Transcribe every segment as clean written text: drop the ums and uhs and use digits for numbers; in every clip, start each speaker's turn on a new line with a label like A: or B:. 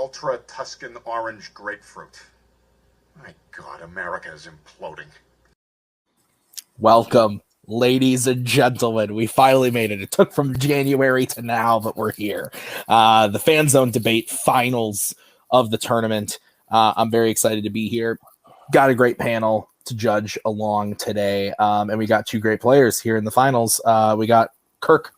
A: ultra Tuscan orange grapefruit. My God, America is imploding.
B: Welcome, ladies and gentlemen. We finally made it. It took from January to now, but we're here. The Fanzone debate finals of the tournament. I'm very excited to be here. Got a great panel to judge along today, and we got two great players here in the finals. We got Kirk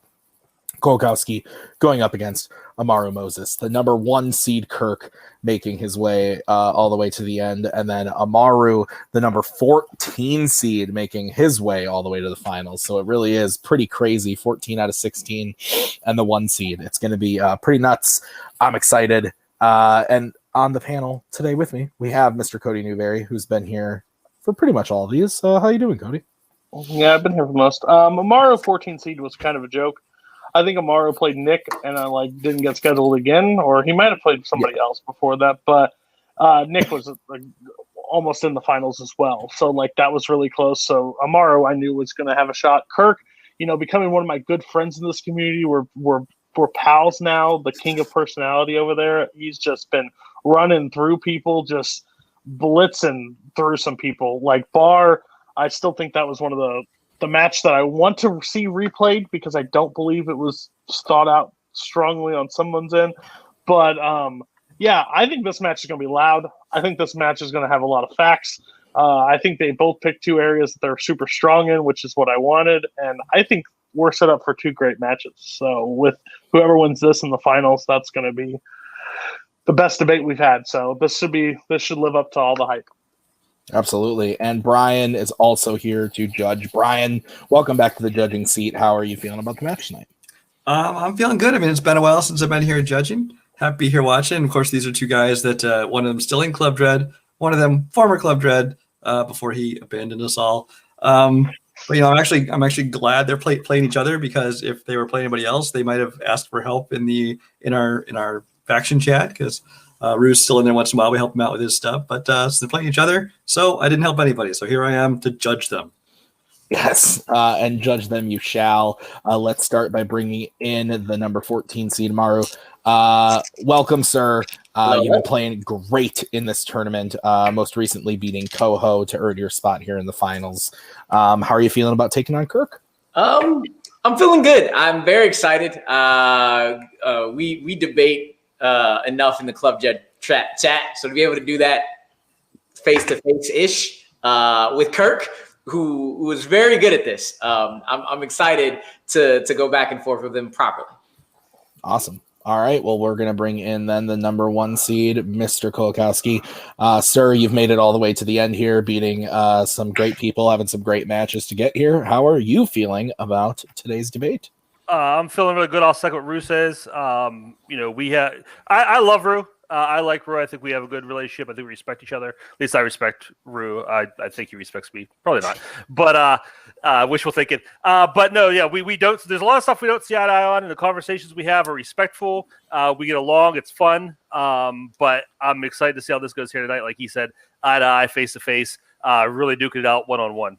B: Kowalkowski going up against Amaru Moses, the number 1 seed Kirk making his way all the way to the end, and then Amaru, the number 14 seed, making his way all the way to the finals. So it really is pretty crazy. 14 out of 16 and the 1 seed. It's going to be pretty nuts. I'm excited. And on the panel today with me, we have Mr. Cody Newberry, who's been here for pretty much all of these. How you doing, Cody?
C: Yeah, I've been here for most. Amaru 14 seed was kind of a joke. I think Amaru played Nick and didn't get scheduled again, or he might have played somebody else before that. But Nick was almost in the finals as well, so that was really close. So Amaru, I knew was going to have a shot. Kirk, becoming one of my good friends in this community. We're pals now. The king of personality over there. He's just been running through people, just blitzing through some people. Bar, I still think that was one of the match that I want to see replayed because I don't believe it was thought out strongly on someone's end. But, yeah, I think this match is going to be loud. I think this match is going to have a lot of facts. I think they both picked two areas that they're super strong in, which is what I wanted. And I think we're set up for two great matches. So with whoever wins this in the finals, that's going to be the best debate we've had. So this should live up to all the hype.
B: Absolutely. And Brian is also here to judge. Brian, welcome back to the judging seat. How are you feeling about the match tonight?
D: I'm feeling good. I mean, it's been a while since I've been here judging. Happy to be here watching. Of course, these are two guys that one of them still in Club Dread, one of them former Club Dread before he abandoned us all. But I'm actually glad they're playing each other, because if they were playing anybody else, they might have asked for help in our faction chat, because Rue's still in there once in a while. We help him out with his stuff, but so they're playing each other. So I didn't help anybody. So here I am to judge them.
B: Yes, and judge them you shall. Let's start by bringing in the number 14 seed, Amaru. Welcome, sir. You've been playing great in this tournament, most recently beating Coho to earn your spot here in the finals. How are you feeling about taking on Kirk?
E: I'm feeling good. I'm very excited. We debate enough in the Club chat, so to be able to do that face-to-face-ish with Kirk, who was very good at this. I'm excited to go back and forth with him properly.
B: Awesome. All right. Well, we're going to bring in then the number 1 seed, Mr. Kowalkowski. Sir, you've made it all the way to the end here, beating some great people, having some great matches to get here. How are you feeling about today's debate?
F: I'm feeling really good. I'll second what Rue says. I love Rue. I like Rue. I think we have a good relationship. I think we respect each other. At least I respect Rue. I think he respects me. Probably not. But wishful thinking. But no, yeah, we don't. There's a lot of stuff we don't see eye to eye on, and the conversations we have are respectful. We get along. It's fun. But I'm excited to see how this goes here tonight. Like he said, eye to eye, face to face. Really duking it out one-on-one.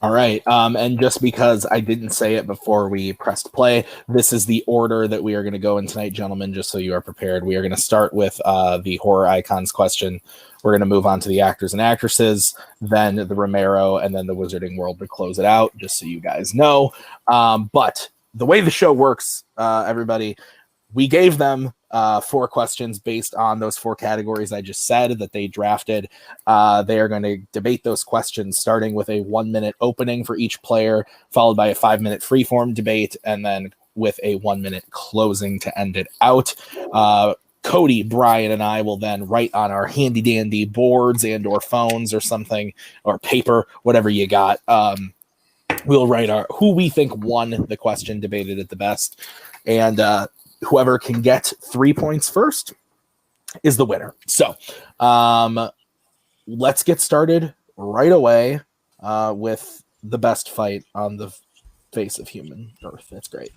B: All right, and just because I didn't say it before we pressed play, this is the order that we are going to go in tonight, gentlemen, just so you are prepared. We are going to start with the horror icons question. We're going to move on to the actors and actresses, then the Romero, and then the Wizarding World to close it out, just so you guys know. But the way the show works, everybody, we gave them 4 questions based on those 4 categories I just said that they drafted. They are going to debate those questions, starting with a 1-minute opening for each player, followed by a 5-minute freeform debate, and then with a 1-minute closing to end it out. Cody, Brian, and I will then write on our handy-dandy boards and or phones or something, or paper, whatever you got. We'll write who we think won the question, debated it the best, and whoever can get 3 points first is the winner. So let's get started right away with the best fight on the face of human earth. That's great.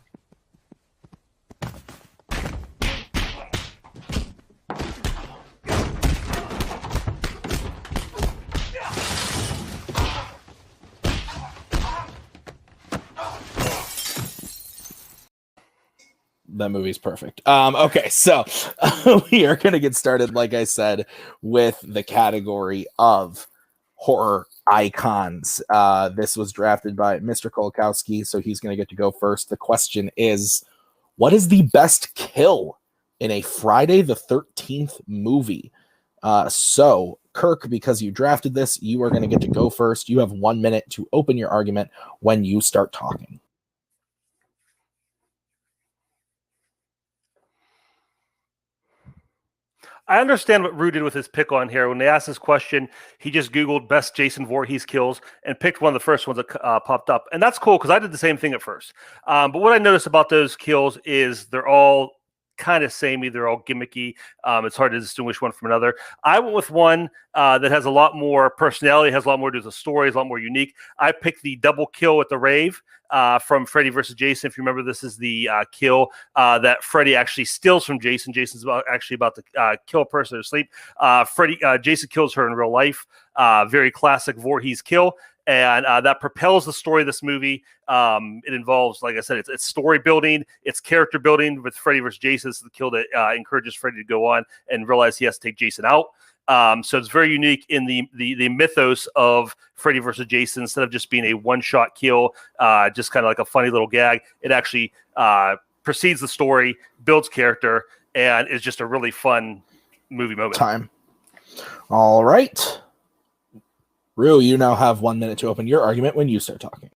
B: That movie's perfect. Okay, so we are going to get started, like I said, with the category of horror icons. This was drafted by Mr. Kowalkowski, so he's going to get to go first. The question is, what is the best kill in a Friday the 13th movie? So, Kirk, because you drafted this, you are going to get to go first. You have 1 minute to open your argument when you start talking.
F: I understand what Rue did with his pick on here. When they asked this question, he just Googled best Jason Voorhees kills and picked one of the first ones that popped up. And that's cool because I did the same thing at first. But what I noticed about those kills is they're all kind of samey. They're all gimmicky. It's hard to distinguish one from another. I went with one that has a lot more personality, has a lot more to do with the story, is a lot more unique. I picked the double kill at the rave from Freddy versus Jason. If you remember, this is the kill that Freddy actually steals from Jason. Jason's actually about to kill a person asleep. Jason kills her in real life. Very classic Voorhees kill. And that propels the story of this movie. It involves, like I said, it's story building, it's character building with Freddy versus Jason. This is the kill that encourages Freddy to go on and realize he has to take Jason out. So it's very unique in the mythos of Freddy versus Jason. Instead of just being a one-shot kill, just kind of like a funny little gag, it actually precedes the story, builds character, and is just a really fun movie moment.
B: Time. All right. Rue, you now have 1 minute to open your argument when you start talking.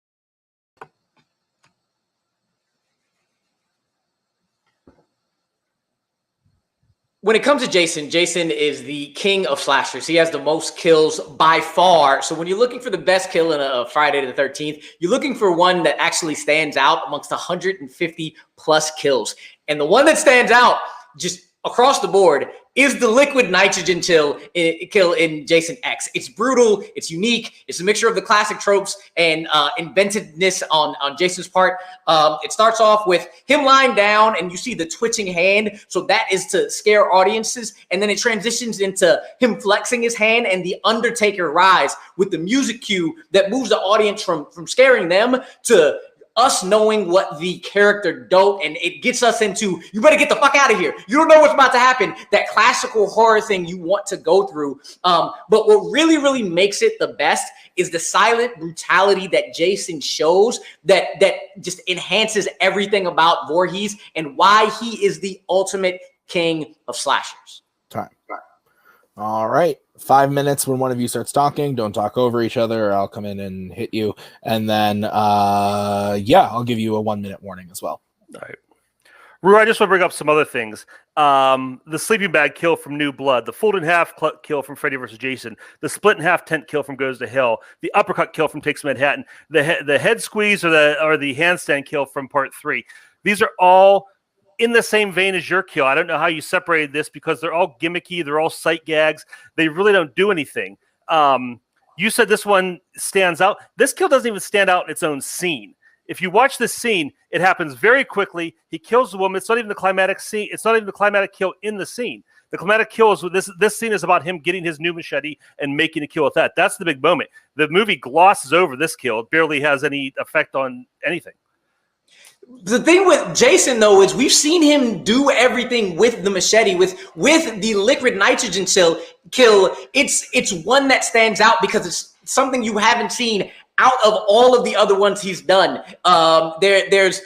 E: When it comes to Jason, Jason is the king of slashers. He has the most kills by far. So when you're looking for the best kill in a Friday the 13th, you're looking for one that actually stands out amongst 150 plus kills. And the one that stands out just across the board is the liquid nitrogen kill in Jason X. It's brutal. It's unique. It's a mixture of the classic tropes and inventiveness on Jason's part. It starts off with him lying down and you see the twitching hand. So that is to scare audiences. And then it transitions into him flexing his hand and the Undertaker rise with the music cue that moves the audience from scaring them to us knowing what the character dope, and it gets us into, you better get the fuck out of here. You don't know what's about to happen. That classical horror thing you want to go through. But what really, really makes it the best is the silent brutality that Jason shows that just enhances everything about Voorhees and why he is the ultimate king of slashers.
B: Time. All right. 5 minutes when one of you starts talking. Don't talk over each other or I'll come in and hit you. And then, I'll give you a 1 minute warning as well.
F: All right. Rue, I just want to bring up some other things. The sleeping bag kill from New Blood, the fold in half kill from Freddy versus Jason, the split in half tent kill from Goes to Hell, the uppercut kill from Takes Manhattan, the head squeeze or the handstand kill from Part 3. These are all in the same vein as your kill. I don't know how you separated this because they're all gimmicky. They're all sight gags. They really don't do anything. You said this one stands out. This kill doesn't even stand out in its own scene. If you watch this scene, it happens very quickly. He kills the woman. It's not even the climatic scene. It's not even the climatic kill in the scene. The climatic kill is this scene is about him getting his new machete and making a kill with that. That's the big moment. The movie glosses over this kill. It barely has any effect on anything.
E: The thing with Jason, though, is we've seen him do everything with the machete, with the liquid nitrogen kill. It's one that stands out because it's something you haven't seen out of all of the other ones he's done. There's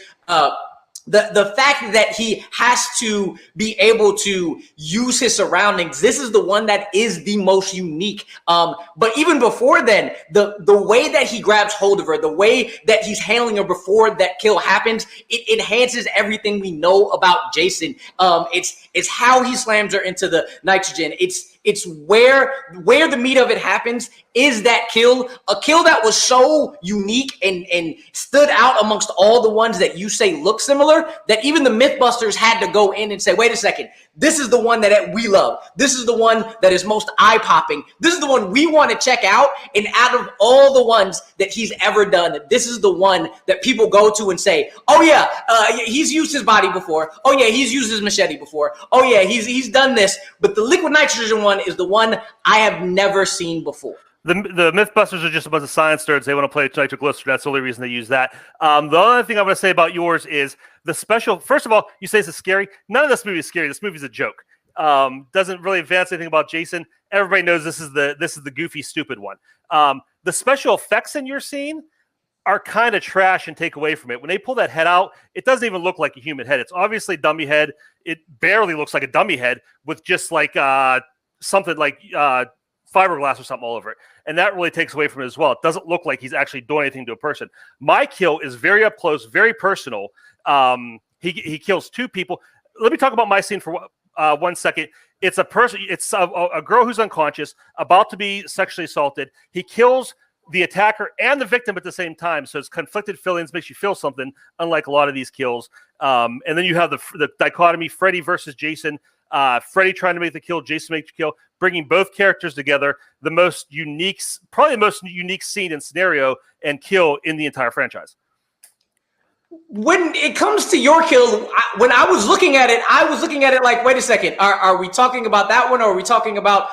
E: the fact that he has to be able to use his surroundings. This is the one that is the most unique. But even before then, the way that he grabs hold of her, the way that he's handling her before that kill happens, it enhances everything we know about Jason. It's how he slams her into the nitrogen. It's where the meat of it happens is that kill, a kill that was so unique and stood out amongst all the ones that you say look similar that even the Mythbusters had to go in and say, wait a second, this is the one that we love. This is the one that is most eye-popping. This is the one we want to check out. And out of all the ones that he's ever done, this is the one that people go to and say, oh yeah, he's used his body before. Oh yeah, he's used his machete before. Oh yeah, he's done this. But the liquid nitrogen one is the one I have never seen before.
F: The Mythbusters are just a bunch of science nerds. They want to play nitroglycerin. That's the only reason they use that. The other thing I'm going to say about yours is the special. First of all, you say this is scary. None of this movie is scary. This movie is a joke. Doesn't really advance anything about Jason. Everybody knows this is the goofy, stupid one. The special effects in your scene are kind of trash and take away from it. When they pull that head out, it doesn't even look like a human head. It's obviously a dummy head. It barely looks like a dummy head with just like something like fiberglass or something all over it. And that really takes away from it as well. It doesn't look like he's actually doing anything to a person. My kill is very up close, very personal. He kills two people. Let me talk about my scene for 1 second. It's a person. It's a girl who's unconscious, about to be sexually assaulted. He kills the attacker and the victim at the same time. So it's conflicted feelings, makes you feel something, unlike a lot of these kills. And then you have the dichotomy, Freddy versus Jason. Freddy trying to make the kill, Jason make the kill, bringing both characters together. Probably the most unique scene and scenario and kill in the entire franchise.
E: When it comes to your kill, when I was looking at it like, wait a second, are we talking about that one, or are we talking about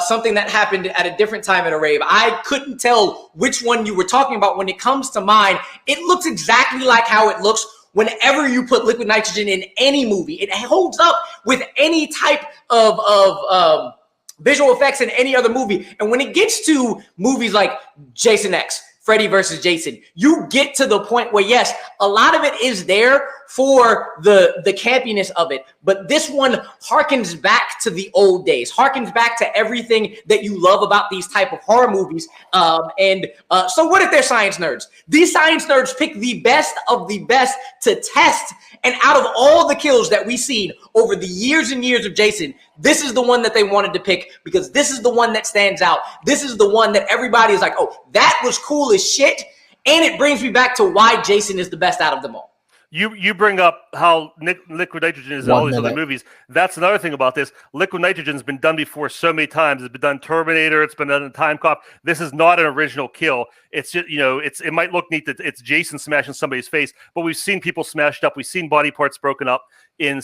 E: something that happened at a different time at a rave? I couldn't tell which one you were talking about. When it comes to mine, it looks exactly like how it looks whenever you put liquid nitrogen in any movie. It holds up with any type of visual effects in any other movie. And when it gets to movies like Jason X, Freddy versus Jason, you get to the point where, yes, a lot of it is there for the campiness of it, but this one harkens back to the old days, harkens back to everything that you love about these type of horror movies. So what if they're science nerds? These science nerds pick the best of the best to test, and out of all the kills that we've seen over the years and years of Jason, this is the one that they wanted to pick because this is the one that stands out. This is the one that everybody is like, oh, that was cool as shit. And it brings me back to why Jason is the best out of them all.
F: You bring up how liquid nitrogen is in all these other movies. That's another thing about this. Liquid nitrogen has been done before so many times. It's been done in Terminator. It's been done in Time Cop. This is not an original kill. It's just, it might look neat that it's Jason smashing somebody's face, but we've seen people smashed up. We've seen body parts broken up in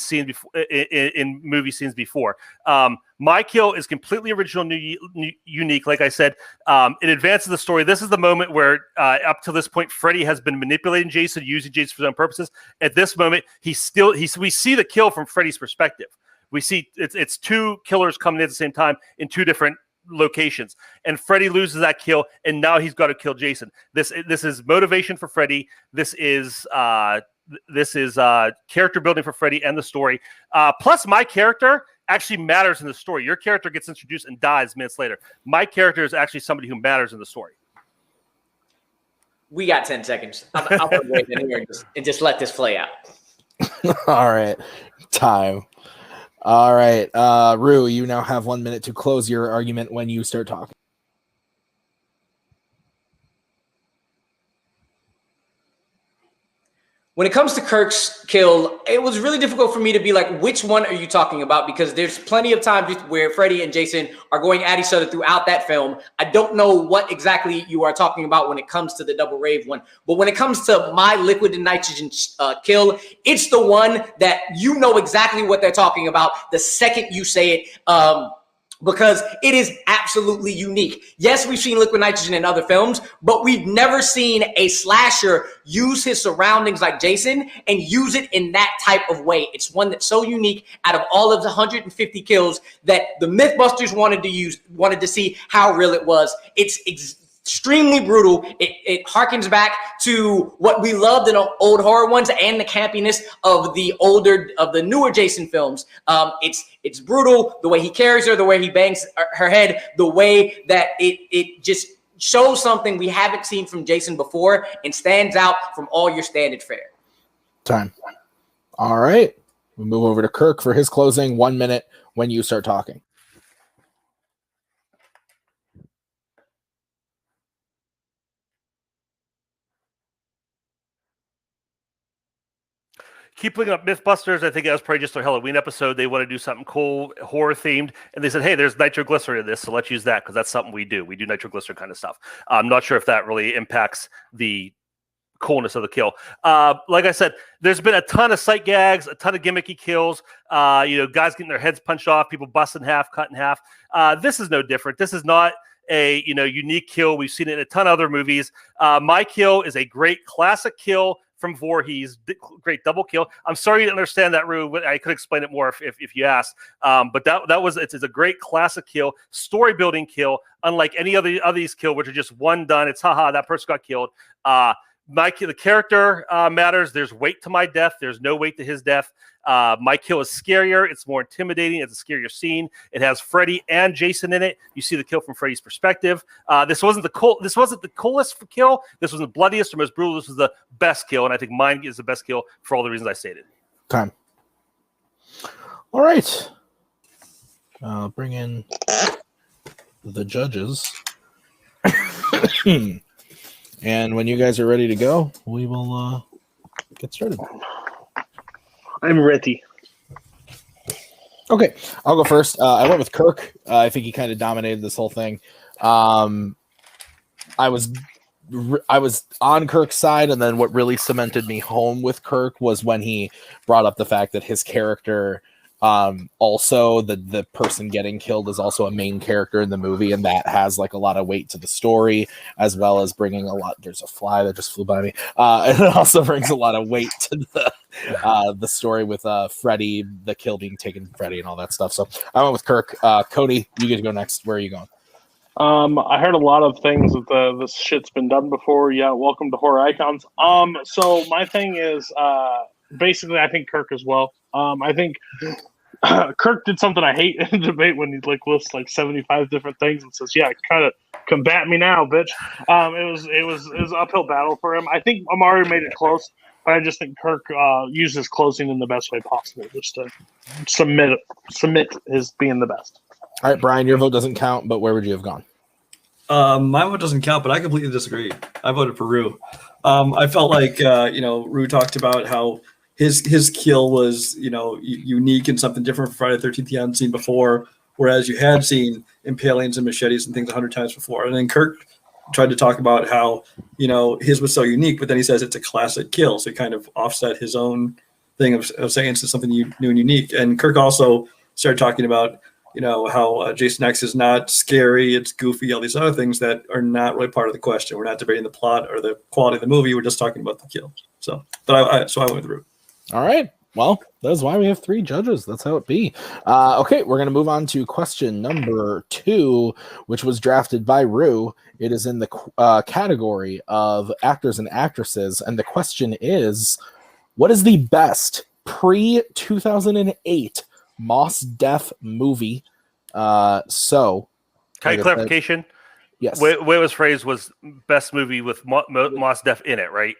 F: movie scenes before. My kill is completely original, unique. Like I said, it advances the story. This is the moment where, up to this point, Freddy has been manipulating Jason, using Jason for his own purposes. At this moment, we see the kill from Freddy's perspective. We see it's two killers coming in at the same time in two different locations, and Freddy loses that kill, and now he's got to kill Jason. This is motivation for Freddy. This is character building for Freddy and the story. Plus, my character actually matters in the story. Your character gets introduced and dies minutes later. My character is actually somebody who matters in the story.
E: We got 10 seconds. I'm going to wait in here and just let this play out.
B: All right. Time. All right. Rue, you now have 1 minute to close your argument when you start talking.
E: When it comes to Kirk's kill, it was really difficult for me to be like, which one are you talking about? Because there's plenty of times where Freddy and Jason are going at each other throughout that film. I don't know what exactly you are talking about when it comes to the double rave one. But when it comes to my liquid and nitrogen kill, it's the one that you know exactly what they're talking about the second you say it. Because it is absolutely unique. Yes, we've seen liquid nitrogen in other films, but we've never seen a slasher use his surroundings like Jason and use it in that type of way. It's one that's so unique out of all of the 150 kills that the Mythbusters wanted to see how real it was. It's extremely brutal. It harkens back to what we loved in old horror ones and the campiness of the newer Jason films. It's brutal, the way he carries her, the way he bangs her head, the way that it just shows something we haven't seen from Jason before and stands out from all your standard fare.
B: Time. All right. We'll move over to Kirk for his closing. 1 minute when you start talking.
F: Keep looking up Mythbusters. I think that was probably just their Halloween episode. They want to do something cool, horror themed, and they said, "Hey, there's nitroglycerin in this, so let's use that because that's something we do. We do nitroglycerin kind of stuff." I'm not sure if that really impacts the coolness of the kill. Like I said, there's been a ton of sight gags, a ton of gimmicky kills. Guys getting their heads punched off, people busted in half, cut in half. This is no different. This is not a unique kill. We've seen it in a ton of other movies. My kill is a great classic kill from Voorhees, great double kill. I'm sorry you didn't understand that, Rue. I could explain it more if you asked. But it's a great classic kill, story building kill, unlike any other of these kill, which are just one done. It's haha, that person got killed. The character matters. There's weight to my death. There's no weight to his death. My kill is scarier. It's more intimidating. It's a scarier scene. It has Freddy and Jason in it. You see the kill from Freddy's perspective. This wasn't the coolest kill. This was the bloodiest or most brutal. This was the best kill, and I think mine is the best kill for all the reasons I stated.
B: Time. All right. Bring in the judges. And when you guys are ready to go, we will get started.
C: I'm ready.
B: Okay, I'll go first. I went with Kirk. I think he kind of dominated this whole thing. I was on Kirk's side, and then what really cemented me home with Kirk was when he brought up the fact that his character, also the person getting killed, is also a main character in the movie, and that has like a lot of weight to the story, as well as bringing a lot. There's a fly that just flew by me. And it also brings a lot of weight to the story with Freddy, the kill being taken from Freddy, and all that stuff. So I went with Kirk. Cody, you get to go next. Where are you going?
C: I heard a lot of things that this shit's been done before. Yeah, welcome to Horror Icons. So my thing is basically I think Kirk as well. I think Kirk did something I hate in the debate when he lists 75 different things and says, "Yeah, kind of combat me now, bitch." It was an uphill battle for him. I think Amaru made it close, but I just think Kirk used his closing in the best way possible, just to submit his being the best.
B: All right, Brian, your vote doesn't count, but where would you have gone?
D: My vote doesn't count, but I completely disagree. I voted for Rue. I felt like Rue talked about how his kill was unique and something different from Friday the 13th you hadn't seen before, whereas you had seen impalings and machetes and things 100 times before. And then Kirk tried to talk about how his was so unique, but then he says it's a classic kill, so he kind of offset his own thing of saying it's something new and unique. And Kirk also started talking about how Jason X is not scary, it's goofy, all these other things that are not really part of the question. We're not debating the plot or the quality of the movie. We're just talking about the kill. So, I went with Rue.
B: All right. Well, that's why we have 3 judges. That's how it be. Okay, we're going to move on to question number 2, which was drafted by Rue. It is in the category of actors and actresses, and the question is, what is the best pre-2008 Mos Def movie?
F: Kind of clarification.
B: Yes.
F: Way it was phrased was best movie with Mos Def in it, right?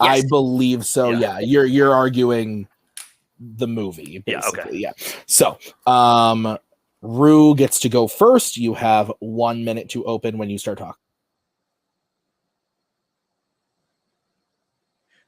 B: Yes. I believe so. Yeah. You're arguing the movie, basically. Yeah. So, Rue gets to go first. You have 1 minute to open when you start talking.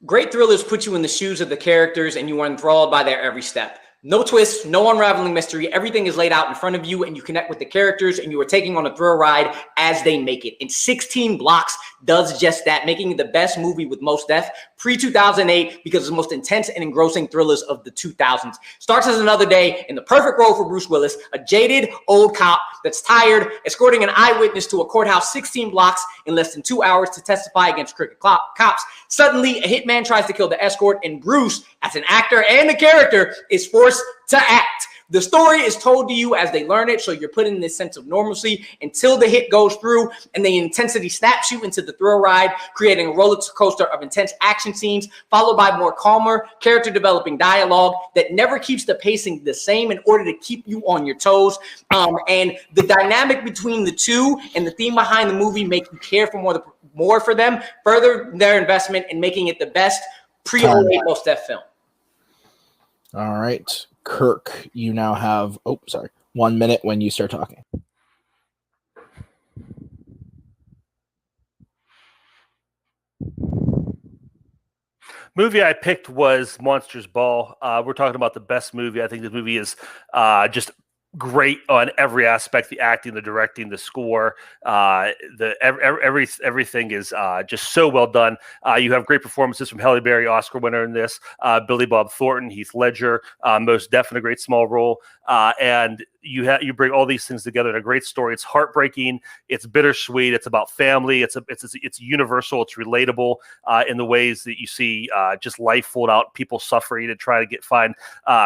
E: Great thrillers put you in the shoes of the characters and you are enthralled by their every step. No twists, no unraveling mystery. Everything is laid out in front of you and you connect with the characters and you are taking on a thrill ride as they make it. And 16 Blocks does just that, making it the best movie with Mos Def pre-2008 because it's the most intense and engrossing thrillers of the 2000s. Starts as another day in the perfect role for Bruce Willis, a jaded old cop that's tired, escorting an eyewitness to a courthouse 16 blocks in less than 2 hours to testify against crooked cops. Suddenly, a hitman tries to kill the escort and Bruce, as an actor and a character, is forced to act. The story is told to you as they learn it, so you're put in this sense of normalcy until the hit goes through and the intensity snaps you into the thrill ride, creating a roller coaster of intense action scenes, followed by more calmer, character-developing dialogue that never keeps the pacing the same in order to keep you on your toes. And the dynamic between the two and the theme behind the movie make you care for more for them, further their investment in making it the best pre-08 Mos Def film.
B: All right. Kirk, you now have 1 minute when you start talking.
F: Movie I picked was Monsters Ball. We're talking about the best movie. I think this movie is just great on every aspect: the acting, the directing, the score, everything is just so well done. You have great performances from Halle Berry, Oscar winner in this, Billy Bob Thornton, Heath Ledger, Mos Def in a great small role, and you bring all these things together in a great story. It's heartbreaking. It's bittersweet. It's about family. It's universal. It's relatable in the ways that you see just life fold out, people suffering and try to find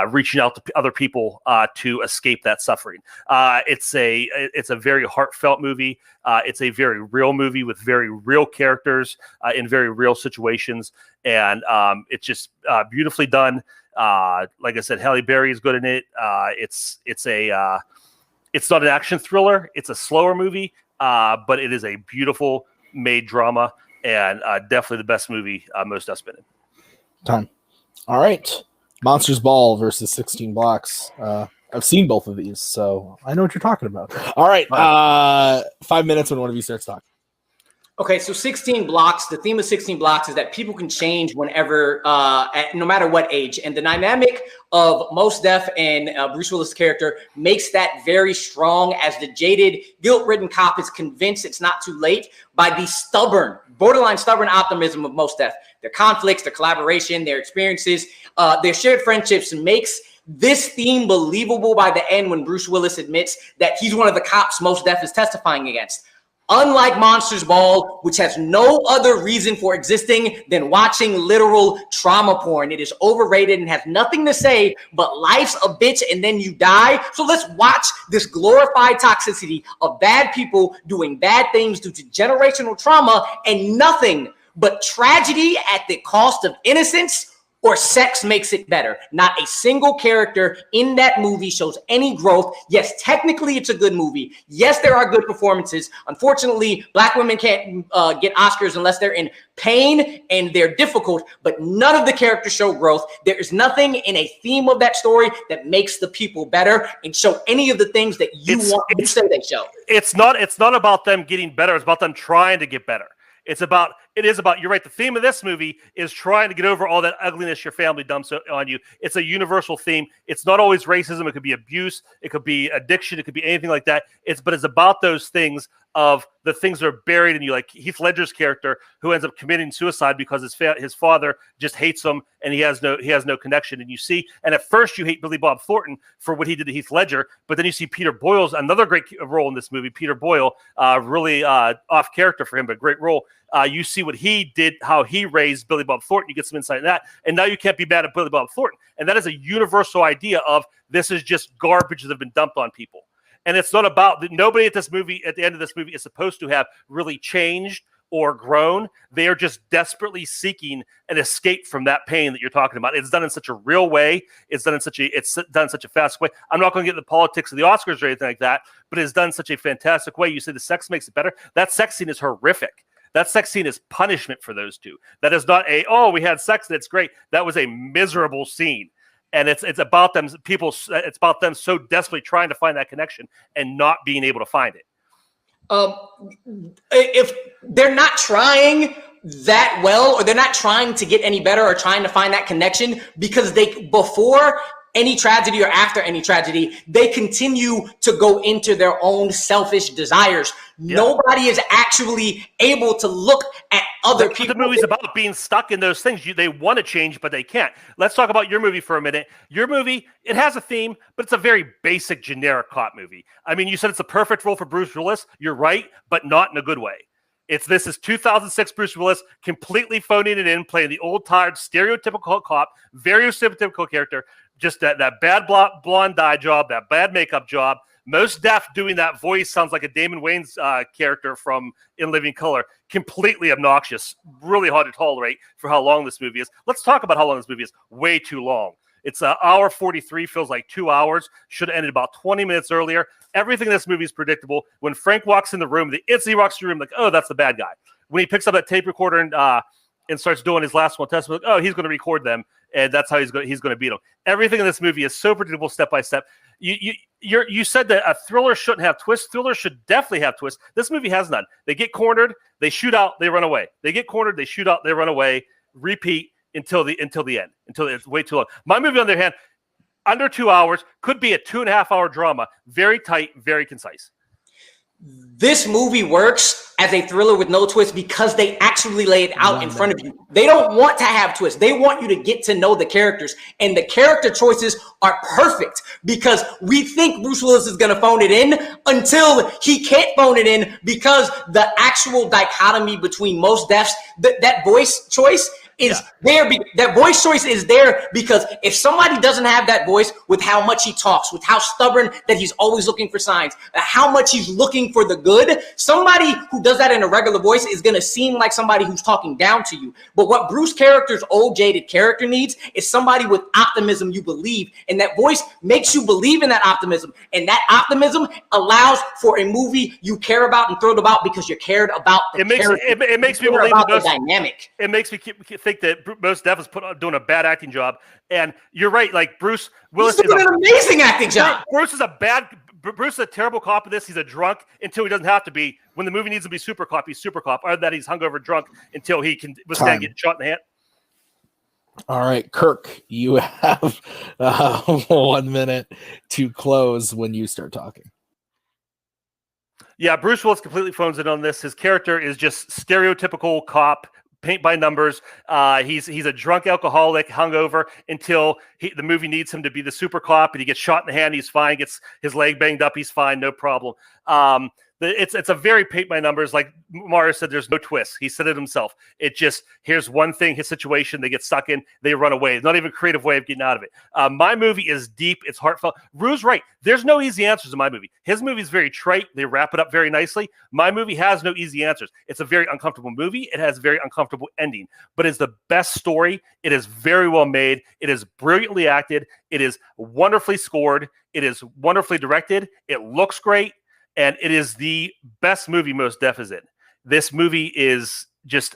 F: reaching out to other people to escape that suffering. It's a very heartfelt movie. It's a very real movie with very real characters in very real situations, and it's just beautifully done. Like I said, Halle Berry is good in it. It's not an action thriller. It's a slower movie, but it is a beautiful made drama, and definitely the best movie Mos Def's been in.
B: Time. All right. Monsters Ball versus 16 Blocks. I've seen both of these, so I know what you're talking about. All right. 5 minutes when one of you starts talking.
E: Okay, so 16 Blocks, the theme of 16 Blocks is that people can change whenever, no matter what age. And the dynamic of Mos Def and Bruce Willis' character makes that very strong as the jaded, guilt-ridden cop is convinced it's not too late by the stubborn, borderline stubborn optimism of Mos Def. Their conflicts, their collaboration, their experiences, their shared friendships makes this theme believable by the end when Bruce Willis admits that he's one of the cops Mos Def is testifying against. Unlike Monsters Ball, which has no other reason for existing than watching literal trauma porn. It is overrated and has nothing to say but life's a bitch and then you die. So let's watch this glorified toxicity of bad people doing bad things due to generational trauma and nothing but tragedy at the cost of innocence or sex makes it better. Not a single character in that movie shows any growth. Yes, technically it's a good movie. Yes, there are good performances. Unfortunately, black women can't get Oscars unless they're in pain and they're difficult, but none of the characters show growth. There is nothing in a theme of that story that makes the people better and show any of the things that you say they show.
F: It's not about them getting better. It's about them trying to get better. It is about, you're right, the theme of this movie is trying to get over all that ugliness your family dumps on you. It's a universal theme. It's not always racism. It could be abuse. It could be addiction. It could be anything like that. But it's about those things of the things that are buried in you, like Heath Ledger's character who ends up committing suicide because his father just hates him and he has no connection. And you see, and at first you hate Billy Bob Thornton for what he did to Heath Ledger, but then you see Peter Boyle's another great role in this movie. Peter Boyle, really off character for him, but great role. You see what he did, how he raised Billy Bob Thornton. You get some insight in that, and now you can't be mad at Billy Bob Thornton. And that is a universal idea of this is just garbage that have been dumped on people. And it's not about nobody at the end of this movie is supposed to have really changed or grown. They are just desperately seeking an escape from that pain that you're talking about. It's done in such a real way. It's done in such a fast way. I'm not going to get into the politics of the Oscars or anything like that, but it's done in such a fantastic way. You say the sex makes it better. That sex scene is horrific. That sex scene is punishment for those two. That is not we had sex and it's great. That was a miserable scene. And it's about them, it's about them so desperately trying to find that connection and not being able to find it.
E: If they're not trying that well, or they're not trying to get any better or trying to find that connection, because before any tragedy or after any tragedy, they continue to go into their own selfish desires. Yeah. Nobody is actually able to look at other people.
F: The movie's about being stuck in those things. They want to change, but they can't. Let's talk about your movie for a minute. Your movie, it has a theme, but it's a very basic, generic cop movie. I mean, you said it's a perfect role for Bruce Willis. You're right, but not in a good way. This is 2006 Bruce Willis completely phoning it in, playing the old, tired, stereotypical cop, very stereotypical character, just that bad blonde dye job, that bad makeup job. Mos Def doing that voice sounds like a Damon Wayans character from In Living Color. Completely obnoxious, really hard to tolerate for how long this movie is. Let's talk about how long this movie is. Way too long. It's an hour 43, feels like 2 hours. Should have ended about 20 minutes earlier. Everything in this movie is predictable. When Frank walks in the room, the instant he walks in the room, like, oh, that's the bad guy. When he picks up that tape recorder and starts doing his last one test, like, oh, he's going to record them, and that's how he's going to beat them. Everything in this movie is so predictable, step by step. You said that a thriller shouldn't have twists. Thriller should definitely have twists. This movie has none. They get cornered, they shoot out, they run away. They get cornered, they shoot out, they run away. Repeat until the end, until it's way too long. My movie, on the other hand, under 2 hours, could be a 2.5 hour drama. Very tight, very concise.
E: This movie works as a thriller with no twist because they actually lay it out in front of you. They don't want to have twists. They want you to get to know the characters, and the character choices are perfect because we think Bruce Willis is going to phone it in until he can't phone it in because the actual dichotomy between most deaths, that voice choice is there. That voice choice is there because if somebody doesn't have that voice with how much he talks, with how stubborn that he's always looking for signs, how much he's looking for the good, somebody who does that in a regular voice is going to seem like somebody who's talking down to you. But what Bruce character's old jaded character needs is somebody with optimism you believe, and that voice makes you believe in that optimism, and that optimism allows for a movie you care about and thrilled about because you're cared about the character.
F: It makes me believe
E: the dynamic.
F: It makes me think that Mos Def is doing a bad acting job, and you're right. Like Bruce Willis
E: is doing an amazing acting job.
F: Bruce is a terrible cop of this. He's a drunk until he doesn't have to be. When the movie needs to be super cop, he's super cop. Or that he's hungover drunk until he can withstand getting shot in the hand.
B: All right, Kirk, you have 1 minute to close when you start talking.
F: Yeah, Bruce Willis completely phones it on this. His character is just stereotypical cop. Paint by numbers. He's a drunk alcoholic, hungover until the movie needs him to be the super cop, and he gets shot in the hand. He's fine. Gets his leg banged up. He's fine. No problem. It's a very paint by numbers. Like Mario said, there's no twist. He said it himself. It just, here's one thing, his situation, they get stuck in, they run away. It's not even a creative way of getting out of it. My movie is deep. It's heartfelt. Rue's right. There's no easy answers in my movie. His movie is very trite. They wrap it up very nicely. My movie has no easy answers. It's a very uncomfortable movie. It has a very uncomfortable ending, but it's the best story. It is very well made. It is brilliantly acted. It is wonderfully scored. It is wonderfully directed. It looks great. And it is the best movie Mos Def is in. This movie is just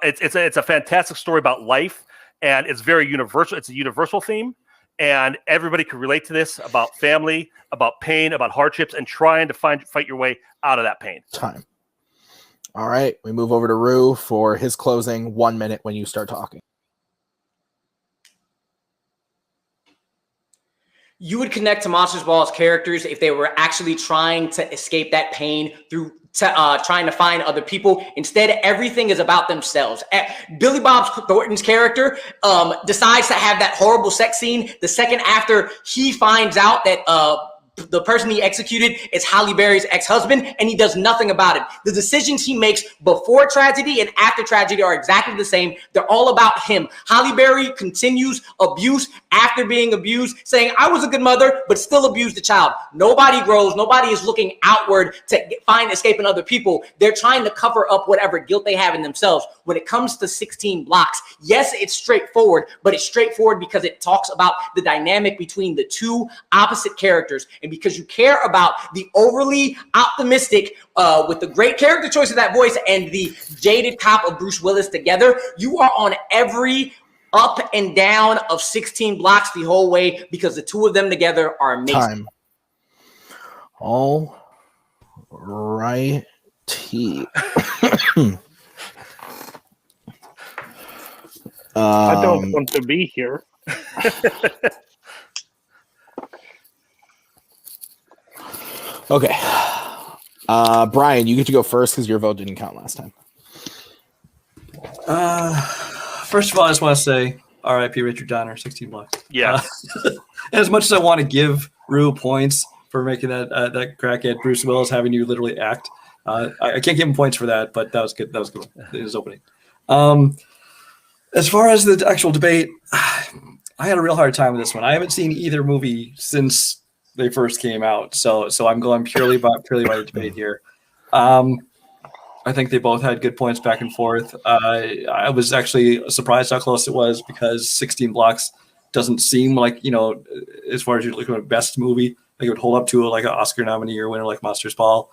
F: it's a fantastic story about life, and it's very universal. It's a universal theme, and everybody can relate to this about family, about pain, about hardships, and trying to fight your way out of that pain.
B: Time. All right, we move over to Rue for his closing. 1 minute when you start talking.
E: You would connect to Monsters Ball's characters if they were actually trying to escape that pain through trying to find other people. Instead, everything is about themselves. Billy Bob Thornton's character decides to have that horrible sex scene the second after he finds out that the person he executed is Halle Berry's ex-husband, and he does nothing about it. The decisions he makes before tragedy and after tragedy are exactly the same. They're all about him. Halle Berry continues abuse after being abused, saying, I was a good mother, but still abused the child. Nobody grows. Nobody is looking outward to find escape in other people. They're trying to cover up whatever guilt they have in themselves. When it comes to 16 Blocks, yes, it's straightforward, but it's straightforward because it talks about the dynamic between the two opposite characters. And because you care about the overly optimistic with the great character choice of that voice and the jaded cop of Bruce Willis together, you are on every up and down of 16 Blocks the whole way because the two of them together are amazing.
B: Time. All righty.
C: I don't want to be here.
B: Okay. Brian, you get to go first because your vote didn't count last time.
D: First of all, I just want to say R.I.P. Richard Donner, 16 Blocks.
F: Yeah.
D: And as much as I want to give Rue points for making that crack at Bruce Willis having you literally act, I can't give him points for that, but that was good. That was good. His opening. As far as the actual debate, I had a real hard time with this one. I haven't seen either movie since they first came out, so I'm going purely by the debate here. I think they both had good points back and forth. I was actually surprised how close it was because 16 Blocks doesn't seem like, as far as you're looking at best movie, like it would hold up to like an Oscar nominee or winner like Monsters Ball.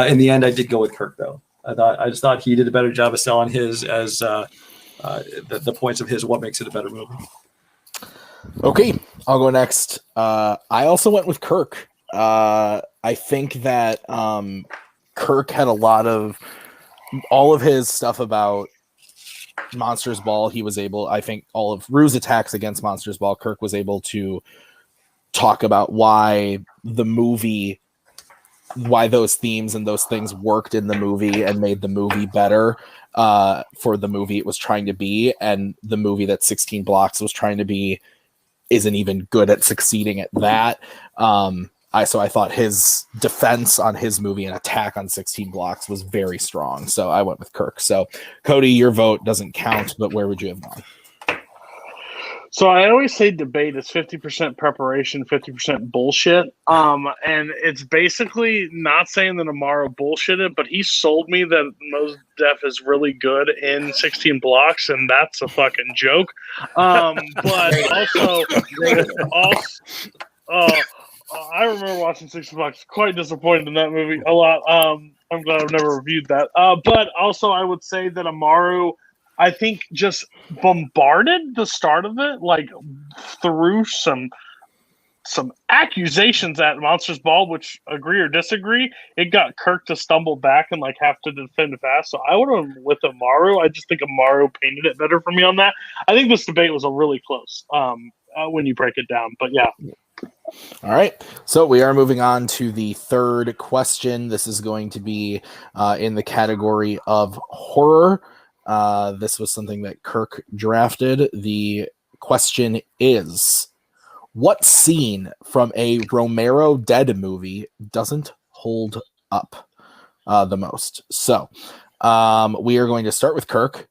D: In the end, I did go with Kirk though. I just thought he did a better job of selling his as the points of his what makes it a better movie.
B: Okay, I'll go next. I also went with Kirk. I think that Kirk had all of his stuff about Monsters Ball. He was able, I think, all of Rue's attacks against Monsters Ball, Kirk was able to talk about why the movie those themes and those things worked in the movie and made the movie better for the movie it was trying to be, and the movie that 16 Blocks was trying to be isn't even good at succeeding at that. I thought his defense on his movie and attack on 16 Blocks was very strong. So I went with Kirk. So Cody, your vote doesn't count, but where would you have gone?
C: So I always say debate is 50% preparation, 50% bullshit. And it's basically not saying that Amaru bullshitted, but he sold me that Mos Def is really good in 16 Blocks, and that's a fucking joke. But also, I remember watching 16 Blocks. Quite disappointed in that movie a lot. I'm glad I've never reviewed that. But also, I would say that Amaru, I think, just bombarded the start of it, like through some accusations at Monsters Ball, which agree or disagree. It got Kirk to stumble back and like have to defend fast. So I would have went with Amaru. I just think Amaru painted it better for me on that. I think this debate was a really close when you break it down. But yeah.
B: All right, so we are moving on to the third question. This is going to be in the category of horror. This was something that Kirk drafted. The question is, what scene from a Romero Dead movie doesn't hold up the most? So we are going to start with Kirk.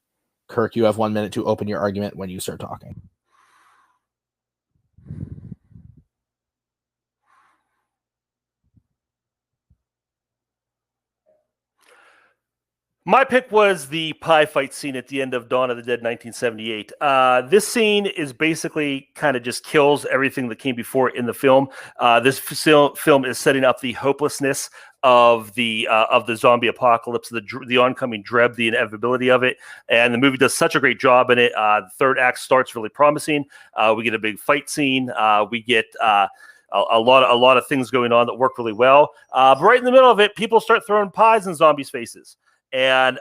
B: Kirk, you have 1 minute to open your argument when you start talking.
F: My pick was the pie fight scene at the end of Dawn of the Dead 1978. This scene is basically kind of just kills everything that came before it in the film. This film is setting up the hopelessness of the zombie apocalypse, the oncoming dread, the inevitability of it, and the movie does such a great job in it. The third act starts really promising. We get a big fight scene. We get a lot of things going on that work really well. But right in the middle of it, people start throwing pies in zombies' faces. And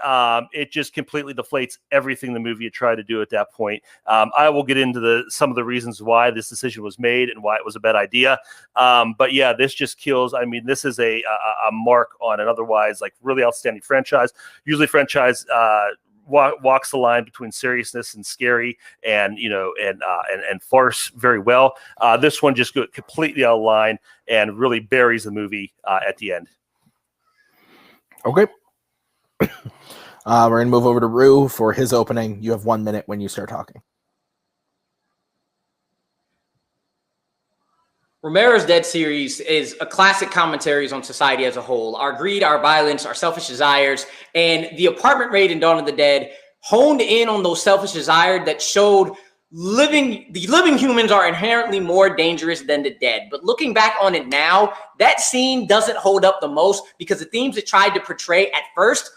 F: it just completely deflates everything the movie had tried to do at that point. I will get into some of the reasons why this decision was made and why it was a bad idea. But yeah, this just kills. I mean, this is a mark on an otherwise like really outstanding franchise. Usually, franchise walks the line between seriousness and scary, and and farce very well. This one just got completely out of line and really buries the movie at the end.
B: Okay. We're going to move over to Rue for his opening. You have 1 minute when you start talking.
E: Romero's Dead series is a classic commentaries on society as a whole. Our greed, our violence, our selfish desires, and the apartment raid in Dawn of the Dead honed in on those selfish desires that showed the living humans are inherently more dangerous than the dead. But looking back on it now, that scene doesn't hold up the most because the themes it tried to portray at first,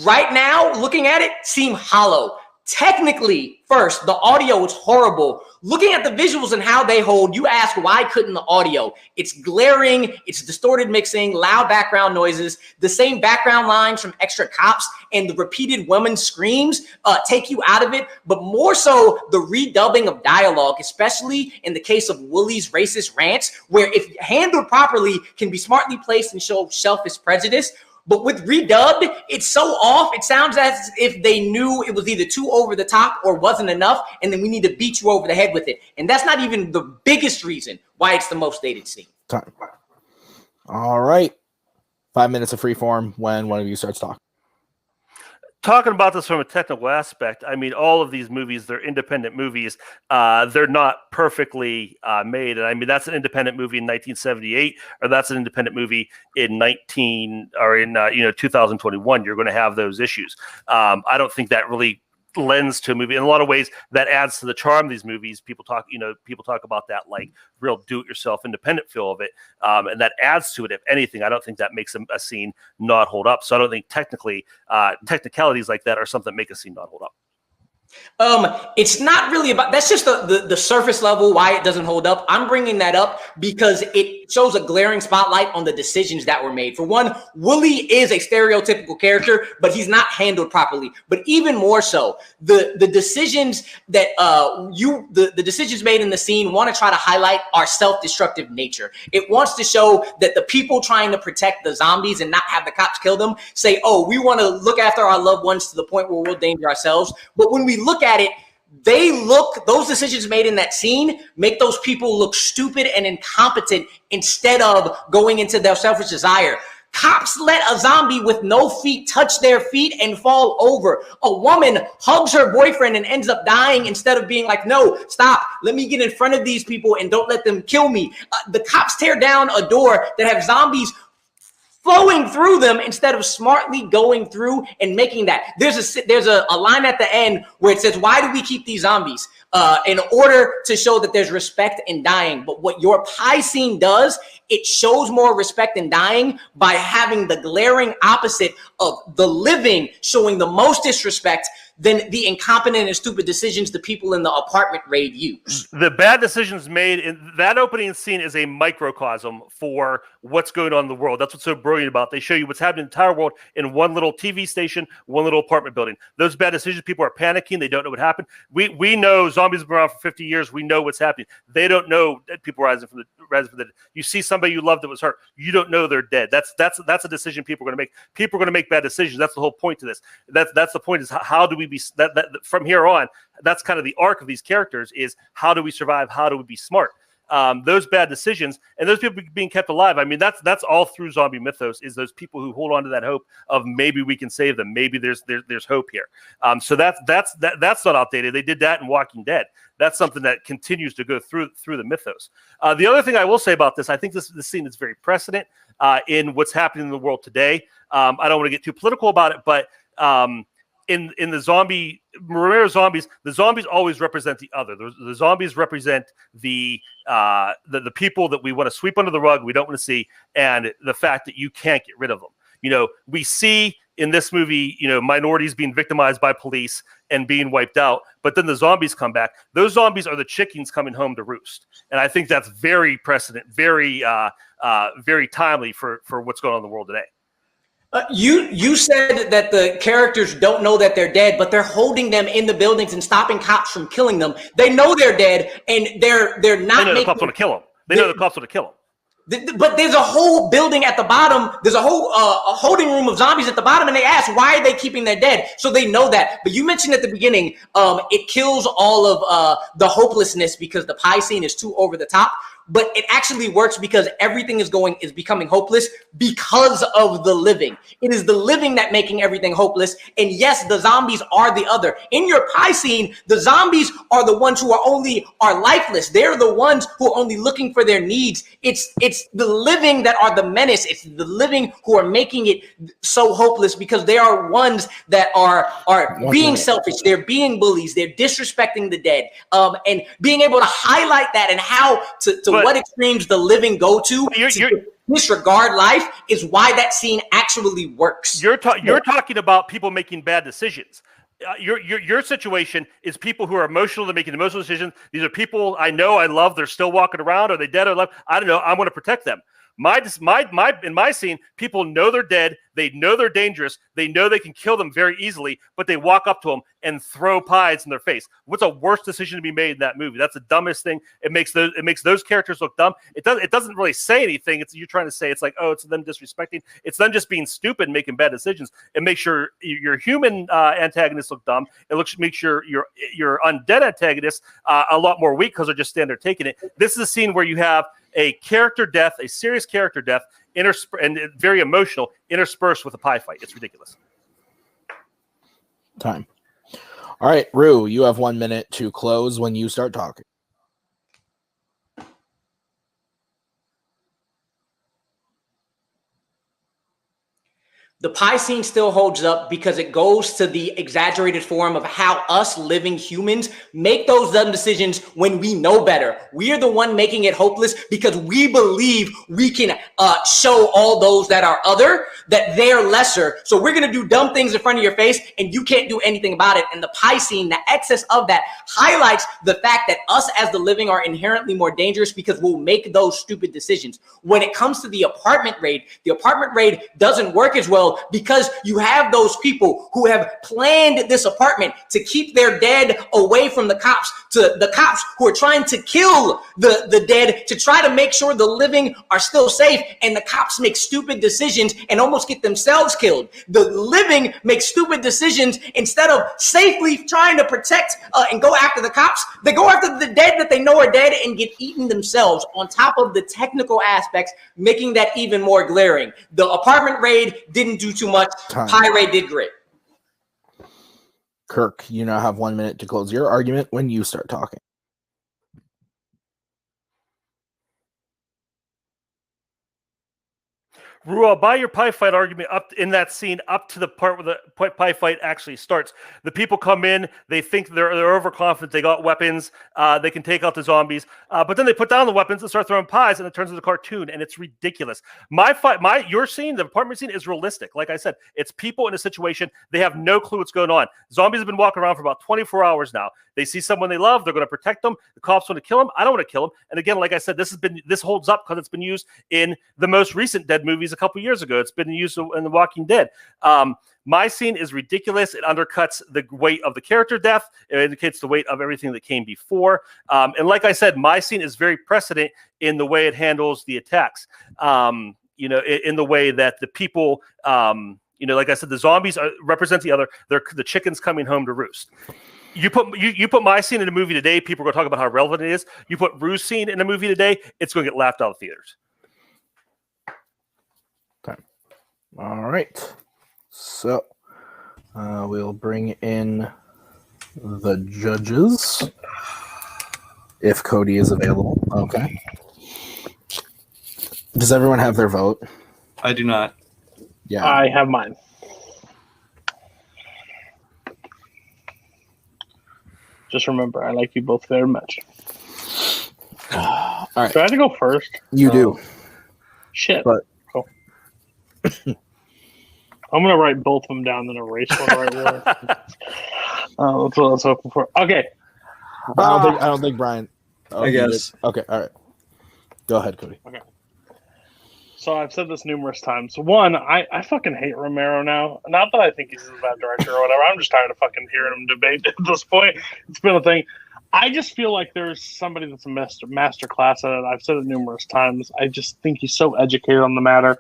E: right now, looking at it, seem hollow. Technically, first, the audio is horrible. Looking at the visuals and how they hold, you ask, why couldn't the audio? It's glaring, it's distorted mixing, loud background noises, the same background lines from extra cops, and the repeated women's screams take you out of it. But more so, the redubbing of dialogue, especially in the case of Woolie's racist rants, where if handled properly, can be smartly placed and show selfish prejudice. But with redubbed, it's so off. It sounds as if they knew it was either too over the top or wasn't enough, and then we need to beat you over the head with it. And that's not even the biggest reason why it's the most dated scene.
B: Time. All right. 5 minutes of free form when one of you starts talking.
F: Talking about this from a technical aspect, I mean, all of these movies, they're independent movies. They're not perfectly made. And I mean, that's an independent movie in 1978, or that's an independent movie in 2021. You're going to have those issues. I don't think that really lends to a movie in a lot of ways. That adds to the charm of these movies. People talk about that like real do-it-yourself independent feel of it, and that adds to it. If anything, I don't think that makes a scene not hold up. So I don't think technicalities like that are something that make a scene not hold up.
E: It's not really about, that's just the surface level why it doesn't hold up. I'm bringing that up because it shows a glaring spotlight on the decisions that were made. For one, Wooly is a stereotypical character, but he's not handled properly. But even more so, the decisions that the decisions made in the scene want to try to highlight our self-destructive nature. It wants to show that the people trying to protect the zombies and not have the cops kill them say, oh, we want to look after our loved ones to the point where we'll danger ourselves. But when we look at it, those decisions made in that scene make those people look stupid and incompetent instead of going into their selfish desire. Cops let a zombie with no feet touch their feet and fall over. A woman hugs her boyfriend and ends up dying instead of being like, no, stop. Let me get in front of these people and don't let them kill me. The cops tear down a door that have zombies flowing through them instead of smartly going through and making that. There's a line at the end where it says, why do we keep these zombies? In order to show that there's respect in dying. But what your pie scene does, it shows more respect in dying by having the glaring opposite of the living showing the most disrespect than the incompetent and stupid decisions the people in the apartment raid use.
F: The bad decisions made in that opening scene is a microcosm for what's going on in the world. That's what's so brilliant about it. They show you what's happening in the entire world in one little TV station, one little apartment building. Those bad decisions, people are panicking. They don't know what happened. We know zombies have been around for 50 years. We know what's happening. They don't know that people rising from the dead. You see somebody you love that was hurt. You don't know they're dead. That's a decision people are going to make. People are going to make bad decisions. That's the whole point to this. That's the point, is how do we be that from here on? That's kind of the arc of these characters, is how do we survive? How do we be smart? Those bad decisions and those people being kept alive. I mean, that's all through zombie mythos, is those people who hold on to that hope of maybe we can save them. Maybe there's hope here. So that's not outdated. They did that in Walking Dead. That's something that continues to go through the mythos. The other thing I will say about this, I think this scene is very precedent in what's happening in the world today. I don't want to get too political about it, but in the zombie Romero zombies, the zombies always represent the other. The zombies represent the people that we want to sweep under the rug, we don't want to see, and the fact that you can't get rid of them. You know, we see in this movie, you know, minorities being victimized by police and being wiped out, but then the zombies come back. Those zombies are the chickens coming home to roost, and I think that's very precedent, very timely for what's going on in the world today.
E: You said that the characters don't know that they're dead, but they're holding them in the buildings and stopping cops from killing them. They know they're dead, and they're not.
F: They know the cops want to kill them. They know the cops want to kill them.
E: But there's a whole building at the bottom. There's a whole a holding room of zombies at the bottom, and they ask, why are they keeping their dead? So they know that. But you mentioned at the beginning, it kills all of the hopelessness because the pie scene is too over the top. But it actually works because everything is becoming hopeless because of the living. It is the living that making everything hopeless. And yes, the zombies are the other. In your pie scene, the zombies are the ones who are lifeless. They're the ones who are only looking for their needs. It's the living that are the menace. It's the living who are making it so hopeless because they are ones that are being selfish. They're being bullies. They're disrespecting the dead. And being able to highlight that and how to what extremes the living go to disregard life is why that scene actually works.
F: You're talking about people making bad decisions. Your situation is people who are emotional. They're making emotional decisions. These are people I know, I love. They're still walking around. Are they dead or alive? I don't know. I want to protect them. In my scene, people know they're dead. They know they're dangerous. They know they can kill them very easily, but they walk up to them and throw pies in their face. What's a worse decision to be made in that movie? That's the dumbest thing. It makes those characters look dumb. It doesn't really say anything. You're trying to say it's like, oh, it's them disrespecting. It's them just being stupid and making bad decisions. It makes your human antagonists look dumb. It makes your undead antagonists a lot more weak because they're just standing there taking it. This is a scene where you have a character death, a serious character death, and very emotional, interspersed with a pie fight. It's ridiculous.
B: Time. All right, Rue, you have 1 minute to close when you start talking.
E: The pie scene still holds up because it goes to the exaggerated form of how us living humans make those dumb decisions when we know better. We are the one making it hopeless because we believe we can show all those that are other that they're lesser. So we're going to do dumb things in front of your face and you can't do anything about it. And the pie scene, the excess of that highlights the fact that us as the living are inherently more dangerous because we'll make those stupid decisions. When it comes to the apartment raid doesn't work as well because you have those people who have planned this apartment to keep their dead away from the cops, to the cops who are trying to kill the dead to try to make sure the living are still safe, and the cops make stupid decisions and almost get themselves killed. The living make stupid decisions instead of safely trying to protect and go after the cops. They go after the dead that they know are dead and get eaten themselves, on top of the technical aspects, making that even more glaring. The apartment raid didn't do too much. Pie raid did great.
B: Kirk, you now have 1 minute to close your argument when you start talking.
F: Ruel, buy your pie fight argument up in that scene up to the part where the pie fight actually starts. The people come in, they think they're overconfident, they got weapons, they can take out the zombies, but then they put down the weapons and start throwing pies, and it turns into a cartoon, and it's ridiculous. Your scene, the apartment scene, is realistic. Like I said, it's people in a situation, they have no clue what's going on. Zombies have been walking around for about 24 hours now. They see someone they love, they're going to protect them. The cops want to kill them. I don't want to kill them. And again, like I said, this holds up because it's been used in the most recent Dead movies a couple years ago. It's been used in The Walking Dead. My scene is ridiculous. It undercuts the weight of the character death. It indicates the weight of everything that came before. And like I said, my scene is very precedent in the way it handles the attacks. In the way that the people, like I said, the zombies represent the other. They're the chickens coming home to roost. You put my scene in a movie today, people are going to talk about how relevant it is. You put Rue's scene in a movie today, it's going to get laughed out of theaters.
B: Okay. All right. So we'll bring in the judges if Cody is available. Okay. Does everyone have their vote?
D: I do not.
B: Yeah.
C: I have mine. Just remember, I like you both very much.
B: All right.
C: Do I have to go first?
B: You do.
C: Shit.
B: But
C: cool. I'm gonna write both of them down and erase one right away. That's what I was hoping for. Okay.
B: I don't think Brian.
D: I guess.
B: Okay. All right. Go ahead, Cody.
C: Okay. So I've said this numerous times. One, I fucking hate Romero now. Not that I think he's a bad director or whatever. I'm just tired of fucking hearing him debate at this point. It's been a thing. I just feel like there's somebody that's a master class at it. I've said it numerous times. I just think he's so educated on the matter,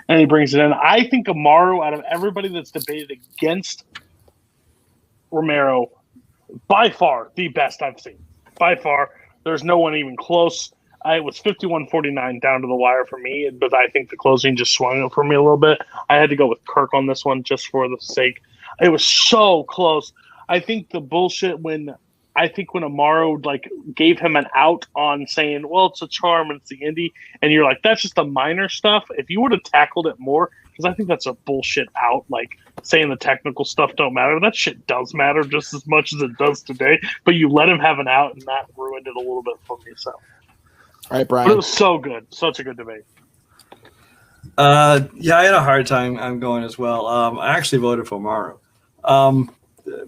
C: and he brings it in. I think Amaru, out of everybody that's debated against Romero, by far the best I've seen. By far. There's no one even close. It was 51-49 down to the wire for me, but I think the closing just swung it for me a little bit. I had to go with Kirk on this one just for the sake. It was so close. I think the bullshit when Amaru gave him an out on saying, well, it's a charm and it's the indie, and you're like, that's just the minor stuff. If you would have tackled it more, because I think that's a bullshit out, like saying the technical stuff don't matter. That shit does matter just as much as it does today, but you let him have an out, and that ruined it a little bit for me, so.
B: All right, Brian.
C: But it was so good. Such a good debate.
D: Yeah, I had a hard time. I'm going as well. I actually voted for Amaru.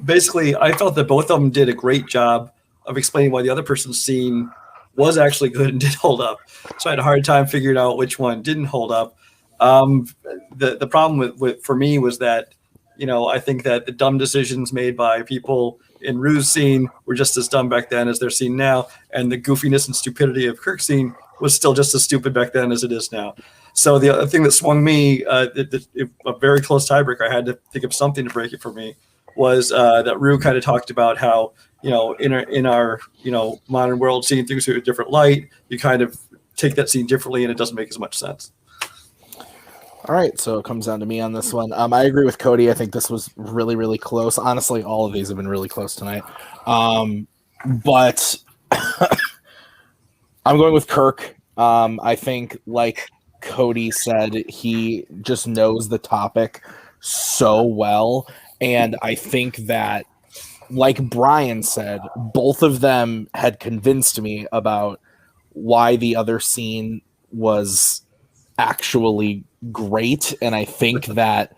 D: Basically, I felt that both of them did a great job of explaining why the other person's scene was actually good and did hold up. So I had a hard time figuring out which one didn't hold up. The problem with for me was that, I think that the dumb decisions made by people in Rue's scene were just as dumb back then as they're seen now, and the goofiness and stupidity of Kirk's scene was still just as stupid back then as it is now. So the other thing that swung me, a very close tiebreaker, I had to think of something to break it for me, was that Rue kind of talked about how, in our modern world, seeing things through a different light, you kind of take that scene differently, and it doesn't make as much sense.
B: All right, so it comes down to me on this one. I agree with Cody. I think this was really, really close. Honestly, all of these have been really close tonight. But I'm going with Kirk. I think, like Cody said, he just knows the topic so well. And I think that, like Brian said, both of them had convinced me about why the other scene was actually great. And I think that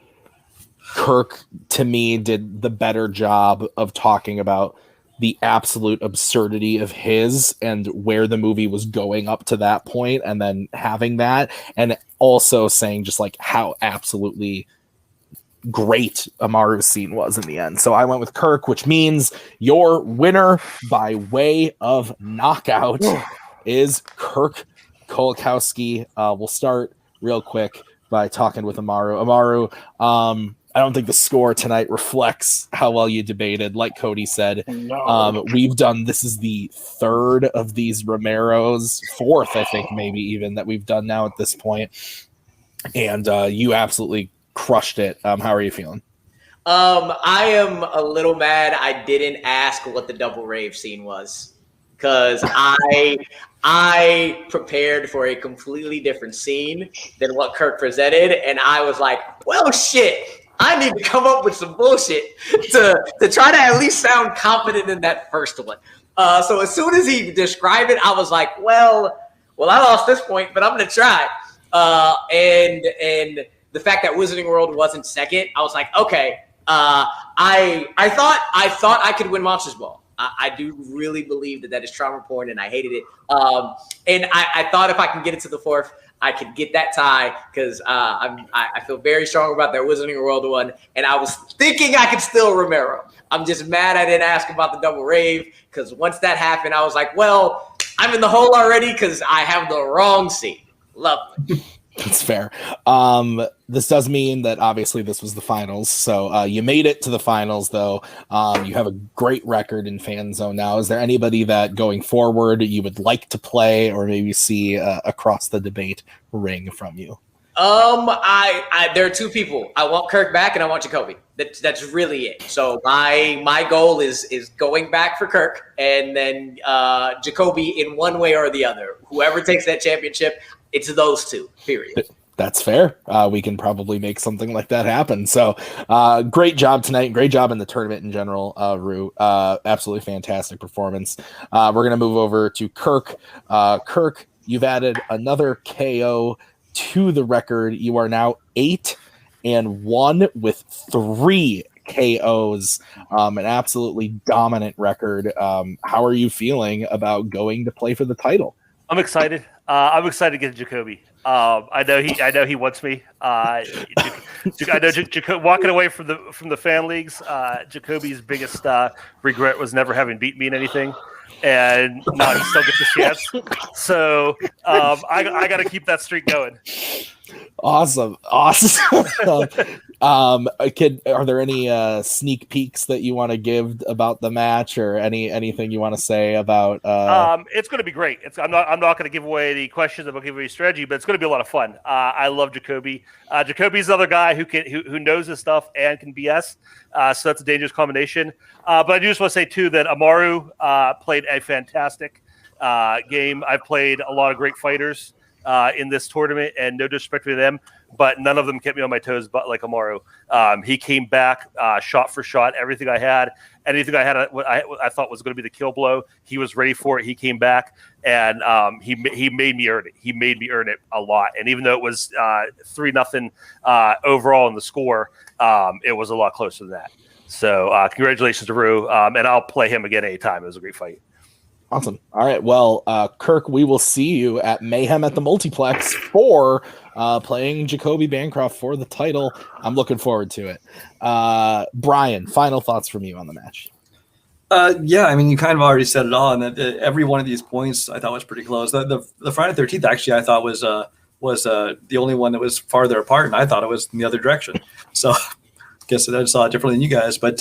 B: Kirk, to me, did the better job of talking about the absolute absurdity of his and where the movie was going up to that point, and then having that, and also saying just like how absolutely great Amaru's scene was in the end. So I went with Kirk, which means your winner by way of knockout is Kirk Kowalkowski. We'll start real quick by talking with Amaru. Amaru, I don't think the score tonight reflects how well you debated. Like Cody said,
C: No.
B: this is the third of these Romeros, fourth, I think, maybe even, that we've done now at this point. And you absolutely crushed it. How are you feeling?
E: I am a little mad I didn't ask what the double rave scene was, because I prepared for a completely different scene than what Kirk presented, and I was like, well, shit, I need to come up with some bullshit to try to at least sound confident in that first one. So as soon as he described it, I was like, well, I lost this point, but I'm gonna try. And the fact that Wizarding World wasn't second, I was like, okay. I thought I could win Monsters Ball. I do really believe that is trauma porn, and I hated it. And I thought if I can get it to the fourth, I could get that tie, because I feel very strong about that Wizarding World one, and I was thinking I could still Romero. I'm just mad I didn't ask about the double rave, because once that happened, I was like, well, I'm in the hole already because I have the wrong seed. Lovely.
B: That's fair. This does mean that obviously this was the finals. So you made it to the finals, though. You have a great record in Fanzone now. Is there anybody that going forward you would like to play or maybe see across the debate ring from you?
E: There are two people. I want Kirk back and I want Jacoby. That's really it. So my goal is going back for Kirk, and then Jacoby in one way or the other. Whoever takes that championship, it's those two, period.
B: That's fair. We can probably make something like that happen. So great job tonight. Great job in the tournament in general, Rue. Absolutely fantastic performance. We're going to move over to Kirk. Kirk, you've added another KO to the record. You are now 8-1 with 3 KOs, an absolutely dominant record. How are you feeling about going to play for the title?
F: I'm excited. I'm excited to get Jacoby. I know he wants me. I know walking away from the fan leagues. Jacoby's biggest regret was never having beat me in anything, and now he still gets a chance. So I got to keep that streak going.
B: Awesome. Are there any sneak peeks that you want to give about the match, or anything you want to say about?
F: It's going to be great. I'm not going to give away the questions. I'm going to give away strategy, but it's going to be a lot of fun. I love Jacoby. Jacoby's another guy who knows his stuff and can BS. So that's a dangerous combination. But I do just want to say too that Amaru played a fantastic game. I've played a lot of great fighters in this tournament, and no disrespect to them, but none of them kept me on my toes but like Amaru. He came back shot for shot. Anything I had I thought was going to be the kill blow, he was ready for it. He came back, and he made me earn it. He made me earn it a lot. And even though it was 3-0 overall in the score, it was a lot closer than that. So congratulations to Rue, and I'll play him again anytime. It was a great fight.
B: Awesome. All right. Well, Kirk, we will see you at Mayhem at the Multiplex for playing Jacoby Bancroft for the title. I'm looking forward to it. Brian, final thoughts from you on the match?
D: Yeah, I mean, you kind of already said it all, and that every one of these points I thought was pretty close. The Friday 13th actually I thought was the only one that was farther apart, and I thought it was in the other direction. So I guess I saw it differently than you guys, but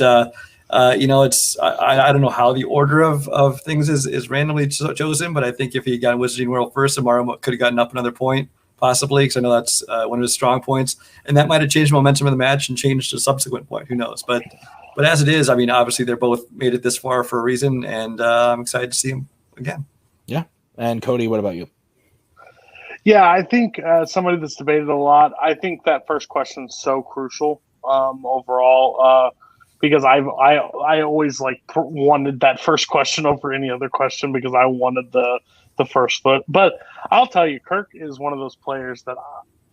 D: it's I don't know how the order of things is randomly chosen, but I think if he got Wizarding World first, Amaru could have gotten up another point possibly, because I know that's one of his strong points, and that might have changed momentum of the match and changed a subsequent point. Who knows? But as it is, I mean, obviously they're both made it this far for a reason, and I'm excited to see him again. Yeah.
B: And Cody, what about you?
C: Yeah, I think somebody that's debated a lot. I think that first question is so crucial. overall. Because I always like wanted that first question over any other question because I wanted the first foot. But I'll tell you, Kirk is one of those players that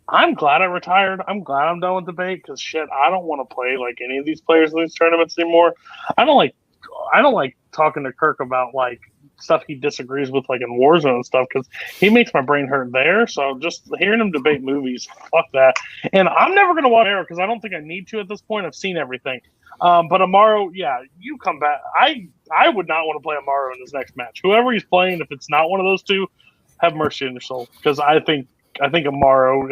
C: I'm glad I retired. I'm glad I'm done with debate because shit, I don't want to play like any of these players in these tournaments anymore. I don't like talking to Kirk about like stuff he disagrees with, like in Warzone and stuff, because he makes my brain hurt there. So just hearing him debate movies, fuck that. And I'm never gonna watch Arrow because I don't think I need to at this point. I've seen everything. But Amaru, yeah, you come back. I would not want to play Amaru in this next match. Whoever he's playing, if it's not one of those two, have mercy on your soul, because I think Amaru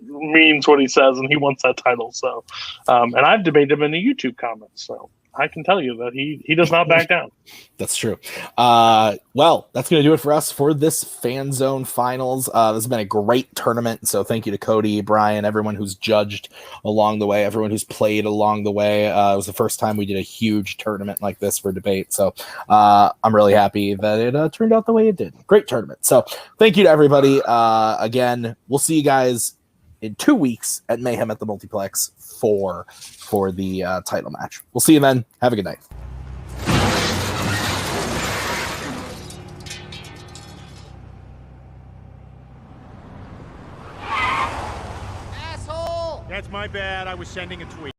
C: means what he says, and he wants that title. So, and I've debated him in the YouTube comments, so I can tell you that he does not back down.
B: That's true. Well, that's going to do it for us for this Fanzone Finals. This has been a great tournament. So thank you to Cody, Brian, everyone who's judged along the way, everyone who's played along the way. It was the first time we did a huge tournament like this for debate. So I'm really happy that it turned out the way it did. Great tournament. So thank you to everybody. Again, we'll see you guys in 2 weeks at Mayhem at the Multiplex for the title match. We'll see you then. Have a good night.
G: That's my bad. I was sending a tweet.